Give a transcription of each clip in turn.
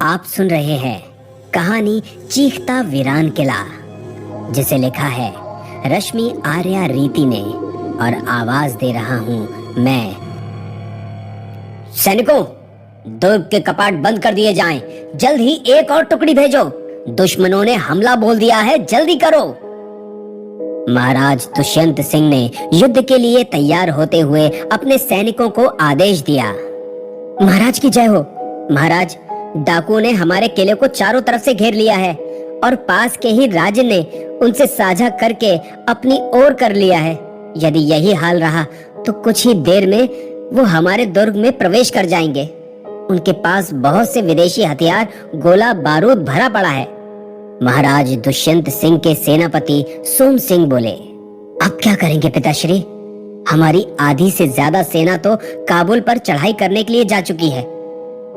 आप सुन रहे हैं कहानी चीखता वीरान किला, जिसे लिखा है रश्मि आर्या रीति ने और आवाज दे रहा हूं मैं। सैनिकों, दुर्ग के कपाट बंद कर दिए जाएं। जल्द ही एक और टुकड़ी भेजो। दुश्मनों ने हमला बोल दिया है, जल्दी करो। महाराज दुष्यंत सिंह ने युद्ध के लिए तैयार होते हुए अपने सैनिकों को आदेश दिया। महाराज की जय हो। महाराज, डाकुओं ने हमारे किले को चारों तरफ से घेर लिया है और पास के ही राज्य ने उनसे साझा करके अपनी ओर कर लिया है। यदि यही हाल रहा तो कुछ ही देर में वो हमारे दुर्ग में प्रवेश कर जाएंगे। उनके पास बहुत से विदेशी हथियार, गोला बारूद भरा पड़ा है। महाराज दुष्यंत सिंह के सेनापति सोम सिंह बोले, अब क्या करेंगे पिताश्री? हमारी आधी से ज्यादा सेना तो काबुल पर चढ़ाई करने के लिए जा चुकी है।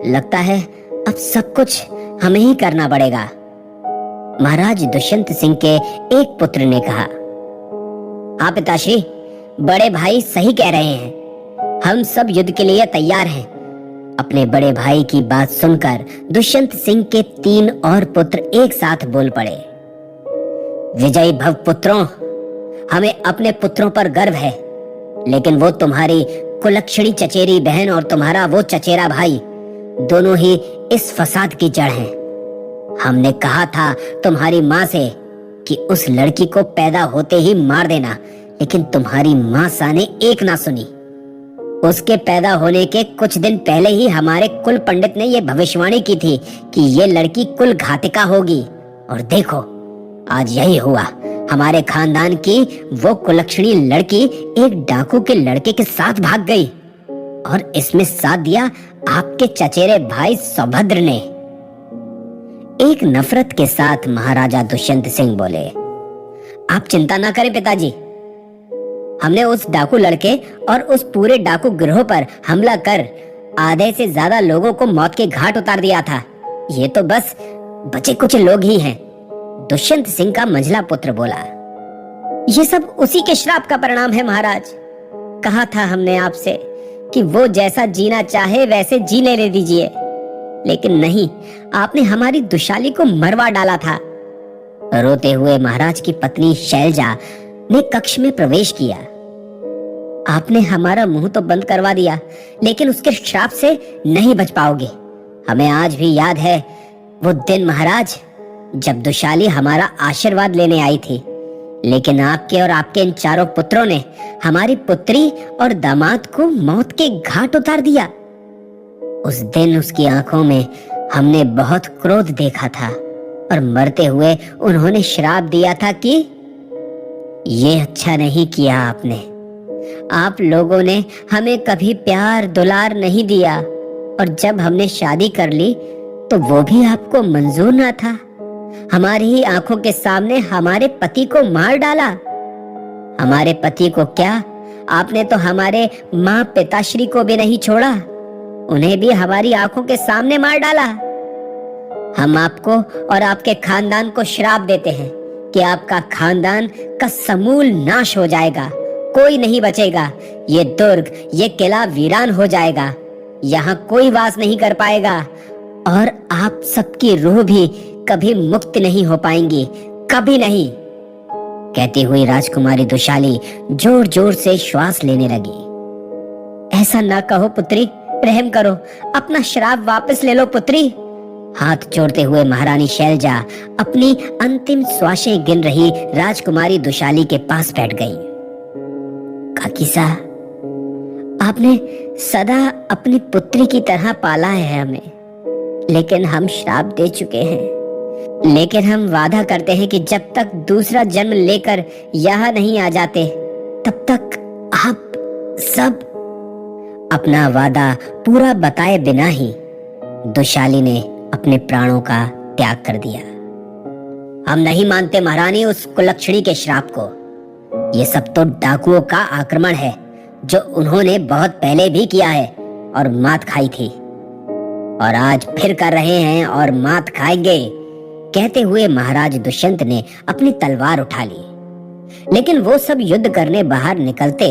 लगता है अब सब कुछ हमें ही करना पड़ेगा। महाराज दुष्यंत सिंह के एक पुत्र ने कहा, हाँ पिताश्री, बड़े भाई सही कह रहे हैं। हम सब युद्ध के लिए तैयार हैं। अपने बड़े भाई की बात सुनकर दुष्यंत सिंह के 3 और पुत्र एक साथ बोल पड़े, विजयी भव पुत्रों, हमें अपने पुत्रों पर गर्व है, लेकिन वो तुम्हारी कुलक्षणी चचेरी बहन और तुम्हारा वो चचेरा भाई दोनों ही इस फसाद की जड़ हैं। हमने कहा था तुम्हारी माँ से कि उस लड़की को पैदा होते ही मार देना, लेकिन तुम्हारी माँ सा ने एक ना सुनी। उसके पैदा होने के कुछ दिन पहले ही हमारे कुल पंडित ने यह भविष्यवाणी की थी कि ये लड़की कुल घातिका होगी, और देखो आज यही हुआ। हमारे खानदान की वो कुलक्षणी लड़की एक डाकू के लड़के के साथ भाग गई, और इसमें साथ दिया आपके चचेरे भाई सौभद्र ने। एक नफरत के साथ महाराजा दुष्यंत सिंह बोले, आप चिंता ना करें पिताजी। हमने उस डाकू लड़के और उस पूरे डाकू गिरोह पर हमला कर आधे से ज्यादा लोगों को मौत के घाट उतार दिया था। ये तो बस बचे कुछ लोग ही हैं। दुष्यंत सिंह का मंझला पुत्र बोला, ये सब उसी के श्राप का परिणाम है महाराज। कहा था हमने आपसे कि वो जैसा जीना चाहे वैसे जीने ले दीजिए, लेकिन नहीं, आपने हमारी दुशाली को मरवा डाला था। रोते हुए महाराज की पत्नी शैलजा ने कक्ष में प्रवेश किया। आपने हमारा मुंह तो बंद करवा दिया, लेकिन उसके श्राप से नहीं बच पाओगे। हमें आज भी याद है वो दिन महाराज, जब दुशाली हमारा आशीर्वाद लेने आई थी, लेकिन आपके और आपके इन चारों पुत्रों ने हमारी पुत्री और दामाद को मौत के घाट उतार दिया। उस दिन उसकी आंखों में हमने बहुत क्रोध देखा था, और मरते हुए उन्होंने श्राप दिया था कि ये अच्छा नहीं किया आपने। आप लोगों ने हमें कभी प्यार दुलार नहीं दिया, और जब हमने शादी कर ली तो वो भी आपको मंजूर ना था। हमारी ही आंखों के सामने हमारे पति को मार डाला। हमारे पति को क्या, आपने तो हमारे माँ पिताश्री को भी नहीं छोड़ा, उन्हें भी हमारी आंखों के सामने मार डाला। हम आपको और आपके खानदान को श्राप देते हैं कि आपका खानदान का समूल नाश हो जाएगा, कोई नहीं बचेगा। ये दुर्ग, ये किला वीरान हो जाएगा, यहाँ कोई वास नहीं कर पाएगा, और आप सबकी रूह भी कभी मुक्त नहीं हो पाएंगी, कभी नहीं। कहती हुई राजकुमारी दुशाली जोर जोर से श्वास लेने लगी। ऐसा ना कहो पुत्री, रहम करो, अपना श्राप वापस ले लो पुत्री। हाथ जोड़ते हुए महारानी शैलजा अपनी अंतिम श्वासें गिन रही राजकुमारी दुशाली के पास बैठ गई। काकी सा, आपने सदा अपनी पुत्री की तरह पाला है हमें, लेकिन हम श्राप दे चुके हैं। लेकिन हम वादा करते हैं कि जब तक दूसरा जन्म लेकर यहाँ नहीं आ जाते, तब तक आप सब। अपना वादा पूरा बताए बिना ही दुशाली ने अपने प्राणों का त्याग कर दिया। हम नहीं मानते महारानी उस कुलक्षणी के श्राप को। ये सब तो डाकुओं का आक्रमण है, जो उन्होंने बहुत पहले भी किया है और मात खाई थी, और आज फिर कर रहे हैं और मात खाएंगे। कहते हुए महाराज दुष्यंत ने अपनी तलवार उठा ली, लेकिन वो सब युद्ध करने बाहर निकलते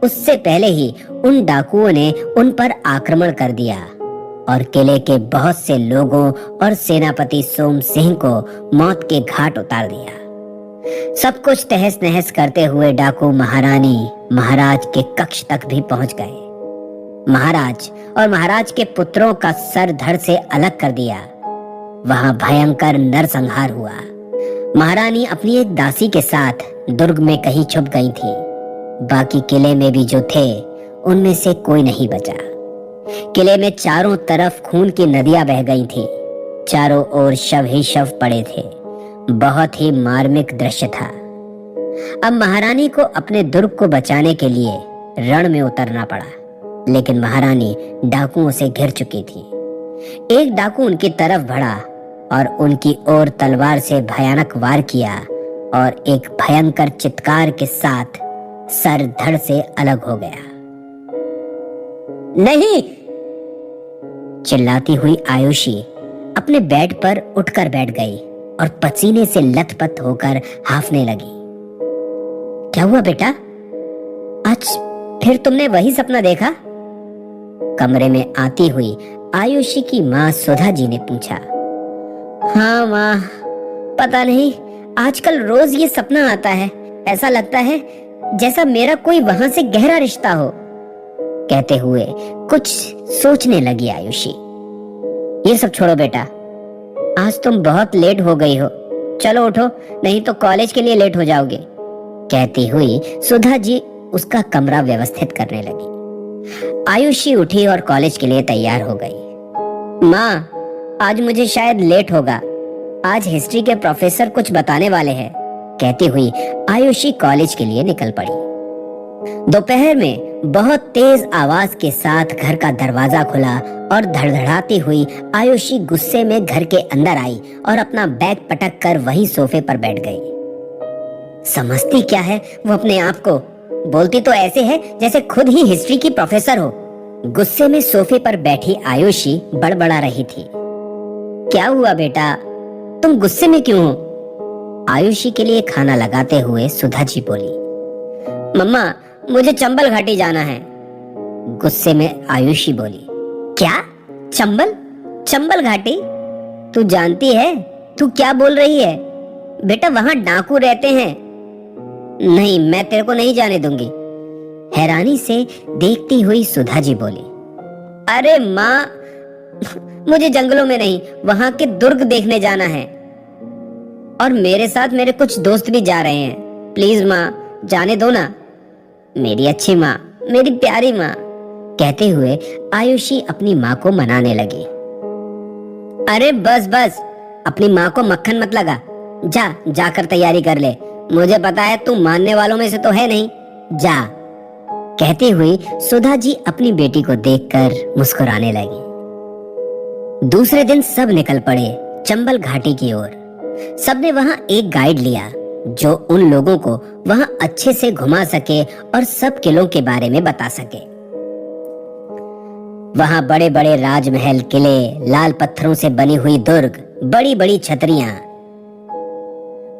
उससे पहले ही उन डाकुओं ने उन पर आक्रमण कर दिया। और किले के बहुत से लोगों और सेनापति सोम सिंह को मौत के घाट उतार दिया। सब कुछ तहस नहस करते हुए डाकू महारानी महाराज के कक्ष तक भी पहुंच गए। महाराज और महाराज के पुत्रों का सर धड़ से अलग कर दिया। वहां भयंकर नरसंहार हुआ। महारानी अपनी एक दासी के साथ दुर्ग में कहीं छुप गई थी। बाकी किले में भी जो थे उनमें से कोई नहीं बचा। किले में चारों तरफ खून की नदियां बह गई थी। चारों ओर शव ही शव पड़े थे। बहुत ही मार्मिक दृश्य था। अब महारानी को अपने दुर्ग को बचाने के लिए रण में उतरना पड़ा, लेकिन महारानी डाकुओं से घिर चुकी थी। एक डाकू उनकी तरफ बढ़ा और उनकी ओर तलवार से भयानक वार किया और एक भयंकर चित्कार के साथ सर धड़ से अलग हो गया। नहीं! चिल्लाती हुई आयुषी अपने बेड पर उठकर बैठ गई और पसीने से लथपथ होकर हांफने लगी। क्या हुआ बेटा? आज फिर तुमने वही सपना देखा? कमरे में आती हुई आयुषी की माँ सुधा जी ने पूछा। हाँ माँ, पता नहीं, आजकल रोज ये सपना आता है। ऐसा लगता है जैसा मेरा कोई वहां से गहरा रिश्ता हो। कहते हुए कुछ सोचने लगी आयुषी। ये सब छोड़ो बेटा, आज तुम बहुत लेट हो गई हो। चलो उठो, नहीं तो कॉलेज के लिए लेट हो जाओगे। कहती हुई सुधा जी उसका कमरा व्यवस्थित करने लगी। आयुषी उठी और कॉलेज के लिए तैयार हो गई। माँ, आज मुझे शायद लेट होगा। आज हिस्ट्री के प्रोफेसर कुछ बताने वाले हैं। कहती हुई आयुषी कॉलेज के लिए निकल पड़ी। दोपहर में बहुत तेज आवाज के साथ घर का दरवाजा खुला और धड़धड़ाती हुई आयुषी गुस्से में घर के अंदर आई और अपना बैग पटक कर वही सोफे पर बैठ गई। समझती क्या है वो अपने आप को? बोलती तो ऐसे है जैसे खुद ही हिस्ट्री की प्रोफेसर हो। गुस्से में सोफे पर बैठी आयुषी बड़बड़ा रही थी। क्या हुआ बेटा, तुम गुस्से में क्यों हो? आयुषी के लिए खाना लगाते हुए सुधा जी बोली। मम्मा, मुझे चंबल घाटी जाना है। गुस्से में आयुषी बोली। क्या? चंबल? चंबल घाटी? तू जानती है तू क्या बोल रही है? बेटा, वहां डाकू रहते हैं। नहीं, मैं तेरे को नहीं जाने दूंगी। हैरानी से देखती हुई सुधा जी बोली। अरे माँ, मुझे जंगलों में नहीं, वहां के दुर्ग देखने जाना है और मेरे साथ मेरे कुछ दोस्त भी जा रहे हैं। प्लीज माँ, जाने दो ना। मेरी अच्छी माँ, मेरी प्यारी माँ। कहते हुए आयुषी अपनी माँ को मनाने लगी। अरे बस बस, अपनी माँ को मक्खन मत लगा। जाकर तैयारी कर ले। मुझे पता है तू मानने वालों में से तो है नहीं। जा। कहती हुई सुधा जी अपनी बेटी को देखकर मुस्कुराने लगी। दूसरे दिन सब निकल पड़े चंबल घाटी की ओर। सबने वहां एक गाइड लिया जो उन लोगों को वहां अच्छे से घुमा सके और सब किलों के बारे में बता सके। वहां बड़े बड़े राजमहल, किले, लाल पत्थरों से बनी हुई दुर्ग, बड़ी बड़ी छतरियां,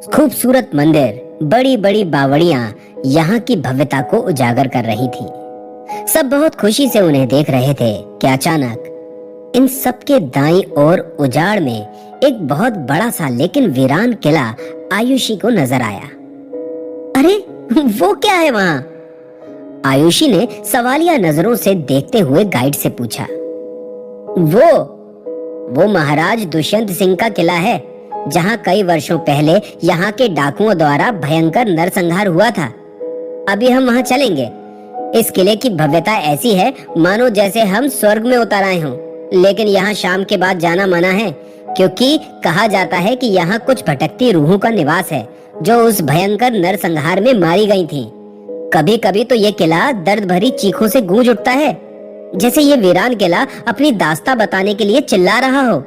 खूबसूरत मंदिर, बड़ी बड़ी बावड़ियां यहाँ की भव्यता को उजागर कर रही थी। सब बहुत खुशी से उन्हें देख रहे थे कि अचानक इन सब के दाईं ओर उजाड़ में एक बहुत बड़ा सा लेकिन वीरान किला आयुषी को नजर आया। अरे वो क्या है वहां? आयुषी ने सवालिया नजरों से देखते हुए गाइड से पूछा। वो महाराज दुष्यंत सिंह का किला है, जहां कई वर्षों पहले यहाँ के डाकुओं द्वारा भयंकर नरसंहार हुआ था। अभी हम वहां चलेंगे। इस किले की भव्यता ऐसी है मानो जैसे हम स्वर्ग में उतर आए हों। लेकिन यहाँ शाम के बाद जाना मना है, क्योंकि कहा जाता है कि यहाँ कुछ भटकती रूहों का निवास है जो उस भयंकर नरसंहार में मारी गई थी। कभी कभी तो ये किला दर्द भरी चीखों से गूंज उठता है, जैसे ये वीरान किला अपनी दास्तां बताने के लिए चिल्ला रहा हो।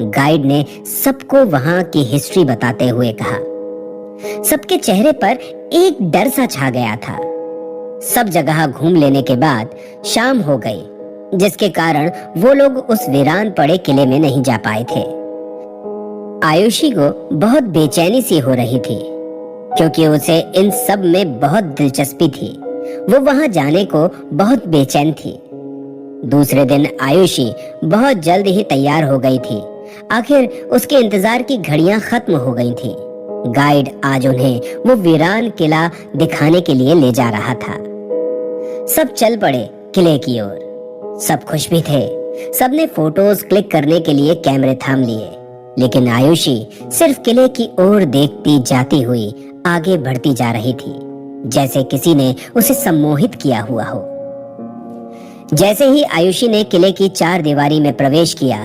गाइड ने सबको वहां की हिस्ट्री बताते हुए कहा। सबके चेहरे पर एक डर सा छा गया था। सब जगह घूम लेने के बाद शाम हो गई, जिसके कारण वो लोग उस वीरान पड़े किले में नहीं जा पाए थे। आयुषी को बहुत बेचैनी सी हो रही थी, क्योंकि उसे इन सब में बहुत दिलचस्पी थी। वो वहां जाने को बहुत बेचैन थी। दूसरे दिन आयुषी बहुत जल्द ही तैयार हो गई थी। आखिर उसके इंतजार की घड़ियां खत्म हो गई थी। गाइड आज उन्हें वो वीरान किला दिखाने के लिए ले जा रहा था। सब चल पड़े किले की ओर। सब खुश भी थे। सबने फोटोज क्लिक करने के लिए कैमरे थाम लिए, लेकिन आयुषी सिर्फ किले की ओर देखती जाती हुई आगे बढ़ती जा रही थी, जैसे किसी ने उसे सम्मोहित किया हुआ हो। जैसे ही आयुषी ने किले की चार दीवारी में प्रवेश किया,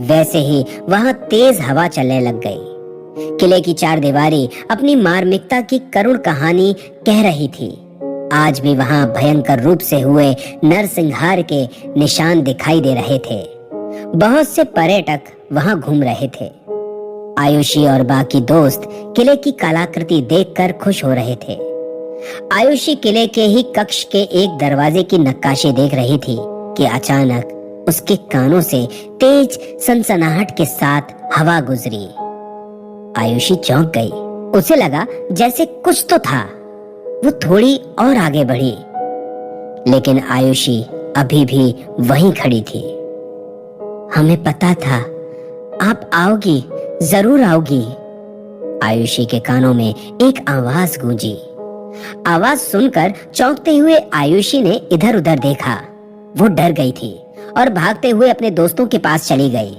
वैसे ही वहां तेज हवा चलने लग गई। किले की चार दीवारी अपनी मार्मिकता की करुण कहानी कह रही थी। आज भी वहां भयंकर रूप से हुए नरसंहार के निशान दिखाई दे रहे थे। बहुत से पर्यटक वहां घूम रहे थे। आयुषी और बाकी दोस्त किले की कलाकृति देखकर खुश हो रहे थे। आयुषी किले के ही कक्ष के एक दरवाजे की नक्काशी देख रही थी कि अचानक उसके कानों से तेज सनसनाहट के साथ हवा गुजरी। आयुषी चौंक गई। उसे लगा जैसे कुछ तो था। वो थोड़ी और आगे बढ़ी, लेकिन आयुषी अभी भी वहीं खड़ी थी। हमें पता था आप आओगी, जरूर आओगी। आयुषी के कानों में एक आवाज गूंजी। आवाज सुनकर चौंकते हुए आयुषी ने इधर उधर देखा। वो डर गई थी और भागते हुए अपने दोस्तों के पास चली गई।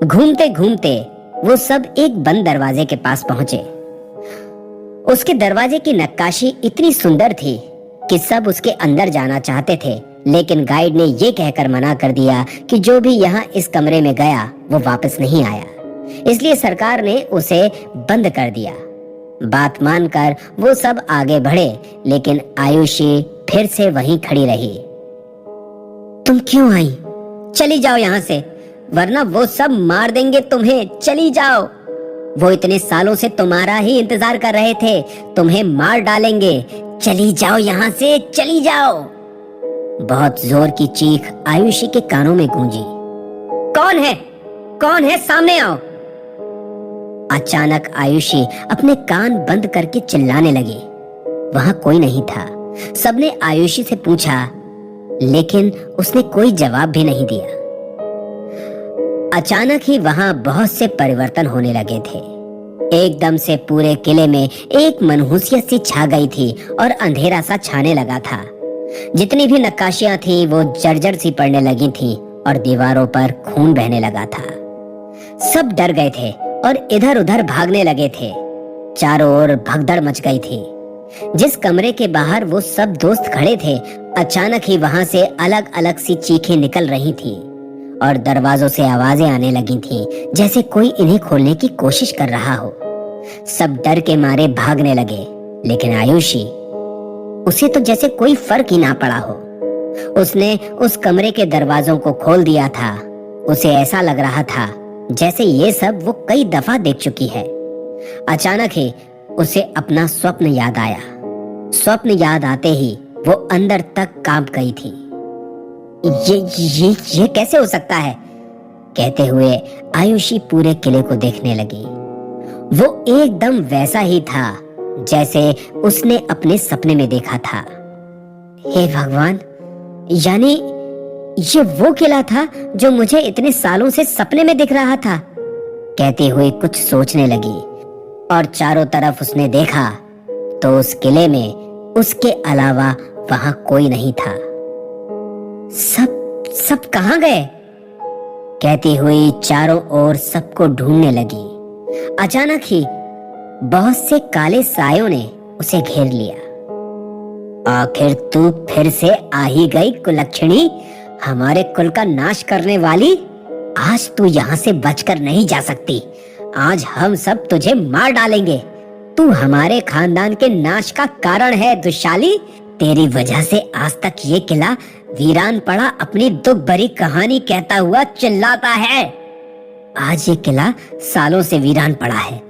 घूमते घूमते वो सब एक बंद दरवाजे के पास पहुंचे। उसके दरवाजे की नक्काशी इतनी सुंदर थी कि सब उसके अंदर जाना चाहते थे, लेकिन गाइड ने ये कहकर मना कर दिया कि जो भी यहाँ इस कमरे में गया वो वापस नहीं आया। इसलिए सरकार ने उसे बंद कर दिया। बात मानकर वो सब आगे बढ़े, लेकिन आयुषी फिर से वहीं खड़ी रही। तुम क्यों आई? चली जाओ यहाँ से, वरना वो सब मार देंगे तुम्हें। चली जाओ। वो इतने सालों से तुम्हारा ही इंतजार कर रहे थे, तुम्हें मार डालेंगे। चली जाओ यहाँ से, चली जाओ। बहुत जोर की चीख आयुषी के कानों में गूंजी। कौन है? कौन है? सामने आओ। अचानक आयुषी अपने कान बंद करके चिल्लाने लगी। वहां कोई नहीं था। सबने आयुषी से पूछा, लेकिन उसने कोई जवाब भी नहीं दिया। अचानक ही वहां बहुत से परिवर्तन होने लगे थे। एकदम से पूरे किले में एक मनहूसियत सी छा गई थी और अंधेरा सा छाने लगा था। जितनी भी नक्काशियां थी वो जर्जर सी पड़ने लगी थी और दीवारों पर खून बहने लगा था। सब डर गए थे और इधर उधर भागने लगे थे। चारों ओर भगदड़ मच गई थी। जिस कमरे के बाहर वो सब दोस्त खड़े थे, अचानक ही वहां से अलग अलग सी चीखें निकल रही थी और दरवाजों से आवाजें आने लगी थी, जैसे कोई इन्हें खोलने की कोशिश कर रहा हो। सब डर के मारे भागने लगे, लेकिन आयुषी, उसे तो जैसे कोई फर्क ही ना पड़ा हो। उसने उस कमरे के दरवाजों को खोल दिया था। उसे ऐसा लग रहा था जैसे ये सब वो कई दफा देख चुकी है। अचानक ही उसे अपना स्वप्न याद आया। स्वप्न याद आते ही वो अंदर तक कांप गई थी। ये कैसे हो सकता है? कहते हुए आयुषी पूरे किले को देखने लगी। वो एकदम वैसा ही था जैसे उसने अपने सपने में देखा था। हे भगवान, यानी ये वो किला था जो मुझे इतने सालों से सपने में दिख रहा था। कहते हुए कुछ सोचने लगी और चारों तरफ उसने देखा तो उस किले में उसके अलावा वहां कोई नहीं था। सब कहां गए? कहती हुई चारों ओर सबको ढूंढने लगी। अचानक ही बहुत से काले सायों ने उसे घेर लिया। आखिर तू फिर से आ ही गई कुलक्षणी, हमारे कुल का नाश करने वाली। आज तू यहाँ से बचकर नहीं जा सकती। आज हम सब तुझे मार डालेंगे। तू हमारे खानदान के नाश का कारण है दुष्शाली। तेरी वजह से आज तक ये किला वीरान पड़ा अपनी दुख भरी कहानी कहता हुआ चिल्लाता है। आज ये किला सालों से वीरान पड़ा है।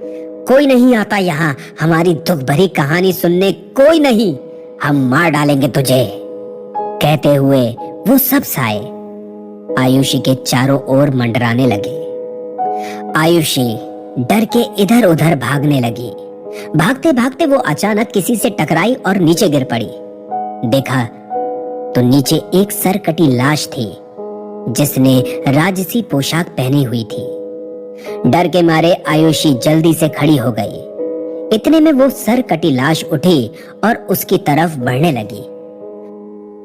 कोई नहीं आता यहाँ हमारी दुख भरी कहानी सुनने, कोई नहीं। हम मार डालेंगे तुझे। कहते हुए वो सब साए आयुषी के चारों ओर मंडराने लगे। आयुषी डर के इधर उधर भागने लगी। भागते भागते वो अचानक किसी से टकराई और नीचे गिर पड़ी। देखा तो नीचे एक सरकटी लाश थी जिसने राजसी पोशाक पहनी हुई थी। डर के मारे आयुषी जल्दी से खड़ी हो गई। इतने में वो सरकटी लाश उठी और उसकी तरफ बढ़ने लगी।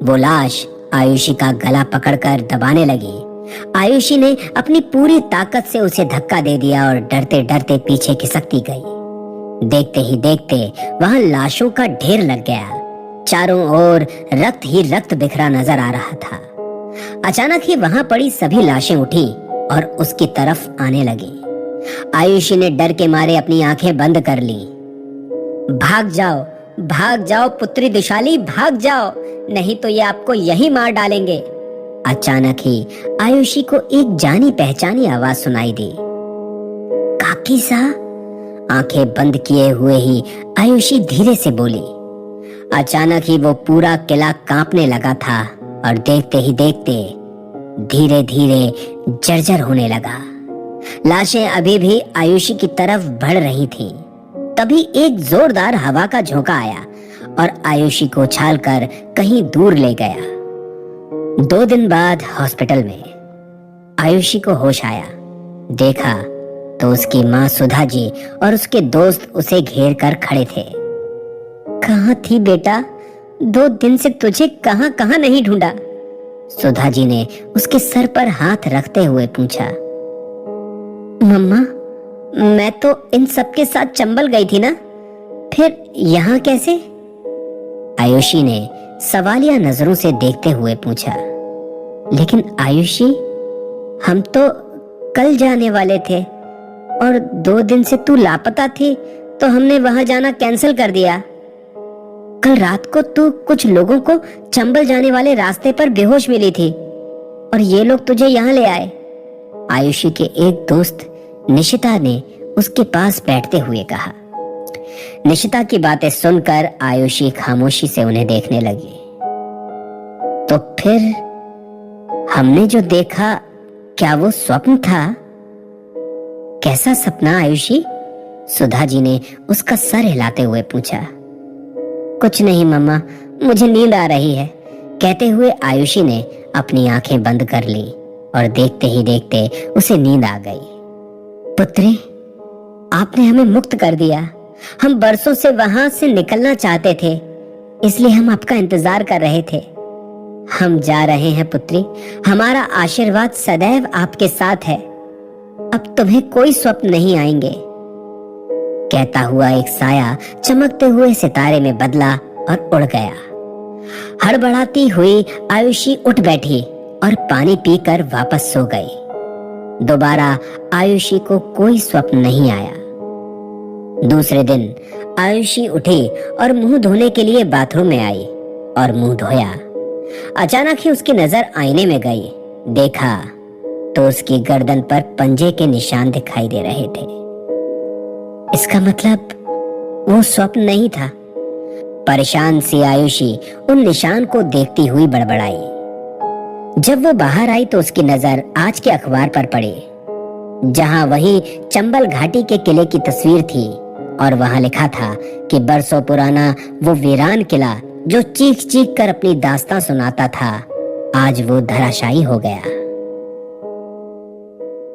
वो लाश आयुषी का गला पकड़कर दबाने लगी। आयुषी ने अपनी पूरी ताकत से उसे धक्का दे दिया और डरते डरते पीछे खिसकती गई। देखते ही देखते वहां लाशों का ढेर लग गया। चारों ओर रक्त ही रक्त बिखरा नजर आ रहा था। अचानक ही वहां पड़ी सभी लाशें उठी और उसकी तरफ आने लगी। आयुषी ने डर के मारे अपनी आंखें बंद कर ली। भाग जाओ पुत्री दुशाली, भाग जाओ, नहीं तो ये आपको यहीं मार डालेंगे। अचानक ही आयुषी को एक जानी पहचानी आवाज सुनाई दी। काकी सा। आंखें बंद किए हुए ही आयुषी धीरे से बोली। अचानक ही वो पूरा किला कांपने लगा था और देखते ही देखते धीरे धीरे जर्जर होने लगा। लाशें अभी भी आयुषी की तरफ बढ़ रही थीं। तभी एक जोरदार हवा का झोंका आया और आयुषी को उछालकर कहीं दूर ले गया। 2 दिन बाद हॉस्पिटल में आयुषी को होश आया। देखा तो उसकी माँ सुधा जी और उसके दोस्त उसे घेर कर खड़े थे। कहाँ थी बेटा? 2 दिन से तुझे कहाँ कहाँ नहीं ढूंढा। सुधा जी ने उसके सर पर हाथ रखते हुए पूछा। मम्मा, मैं तो इन सबके साथ चंबल गई थी ना, फिर यहाँ कैसे? आयुषी ने सवालिया नजरों से देखते हुए पूछा। लेकिन आयुषी, हम तो कल जाने वाले थे और 2 दिन से तू लापता थी, तो हमने वहां जाना कैंसिल कर दिया। कल रात को तू कुछ लोगों को चंबल जाने वाले रास्ते पर बेहोश मिली थी और ये लोग तुझे यहाँ ले आए। आयुषी के एक दोस्त निशिता ने उसके पास बैठते हुए कहा। निशिता की बातें सुनकर आयुषी खामोशी से उन्हें देखने लगी। तो फिर हमने जो देखा, क्या वो स्वप्न था? कैसा सपना आयुषी? सुधा जी ने उसका सर हिलाते हुए पूछा। कुछ नहीं मम्मा, मुझे नींद आ रही है, कहते हुए आयुषी ने अपनी आंखें बंद कर ली और देखते ही देखते उसे नींद आ गई। पुत्री, आपने हमें मुक्त कर दिया। हम बरसों से वहां से निकलना चाहते थे, इसलिए हम आपका इंतजार कर रहे थे। हम जा रहे हैं पुत्री, हमारा आशीर्वाद सदैव आपके साथ है। अब तुम्हें कोई स्वप्न नहीं आएंगे। कहता हुआ एक साया चमकते हुए सितारे में बदला और उड़ गया। हड़बड़ाती हुई आयुषी उठ बैठी और पानी पीकर वापस सो गई। दोबारा आयुषी को कोई स्वप्न नहीं आया। दूसरे दिन आयुषी उठी और मुंह धोने के लिए बाथरूम में आई और मुंह धोया। अचानक ही उसकी नजर आईने में गई। देखा तो उसकी गर्दन पर पंजे के निशान दिखाई दे रहे थे। इसका मतलब वो स्वप्न नहीं था। परेशान सी आयुषी उन निशान को देखती हुई बड़बड़ाई। जब वो बाहर आई तो उसकी नजर आज के अखबार पर पड़ी, जहां वही चंबल घाटी के किले की तस्वीर थी और वहां लिखा था कि बरसों पुराना वो वीरान किला जो चीख चीख कर अपनी दास्तां सुनाता था, आज वो धराशायी हो गया।